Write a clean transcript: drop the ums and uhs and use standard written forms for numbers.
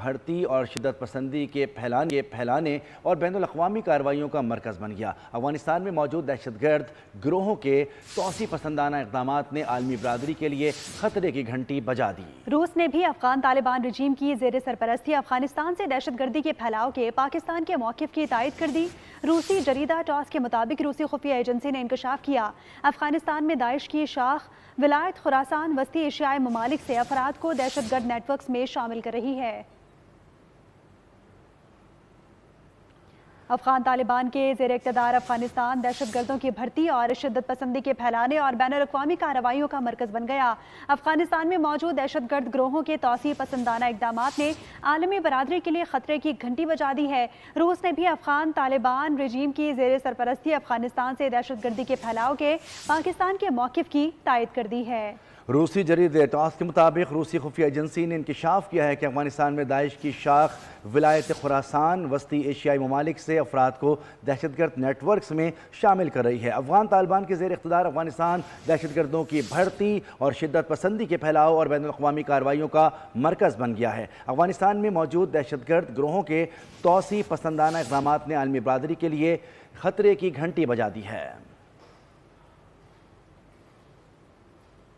بڑھتی اور شدت پسندی کے پھیلانے اور بین الاقوامی کارروائیوں کا مرکز بن گیا۔ افغانستان میں موجود دہشت گرد گروہوں کے توسیع پسندانہ اقدامات نے عالمی برادری کے لیے خطرے کی گھنٹی بجا دی۔ روس نے بھی افغان طالبان رجیم کی زیر سرپرستی افغانستان سے دہشت گردی کے پھیلاؤ کے پاکستان کے موقف کی تائید کر دی۔ روسی جریدہ ٹاس کے مطابق روسی خفیہ ایجنسی نے انکشاف کیا افغانستان میں داعش کی شاخ ولایت خراسان وسطی ایشیائی ممالک سے افراد کو دہشت گرد نیٹ ورکس میں شامل کر رہی ہے۔ افغان طالبان کے زیر اقتدار افغانستان دہشت گردوں کی بھرتی اور شدت پسندی کے پھیلانے اور بین الاقوامی کارروائیوں کا مرکز بن گیا۔ افغانستان میں موجود دہشت گرد گروہوں کے توسیع پسندانہ اقدامات نے عالمی برادری کے لیے خطرے کی گھنٹی بجا دی ہے۔ روس نے بھی افغان طالبان رجیم کی زیر سرپرستی افغانستان سے دہشت گردی کے پھیلاؤ کے پاکستان کے موقف کی تائید کر دی ہے۔ روسی جریدے ٹاس کے مطابق روسی خفیہ ایجنسی نے انکشاف کیا ہے کہ افغانستان میں داعش کی شاخ ولایت خراسان وسطی ایشیائی ممالک سے افراد کو دہشت گرد نیٹ ورکس میں شامل کر رہی ہے۔ افغان طالبان کے زیر اقتدار افغانستان دہشت گردوں کی بڑھتی اور شدت پسندی کے پھیلاؤ اور بین الاقوامی کارروائیوں کا مرکز بن گیا ہے۔ افغانستان میں موجود دہشت گرد گروہوں کے توسیع پسندانہ اقدامات نے عالمی برادری کے لیے خطرے کی گھنٹی بجا دی ہے۔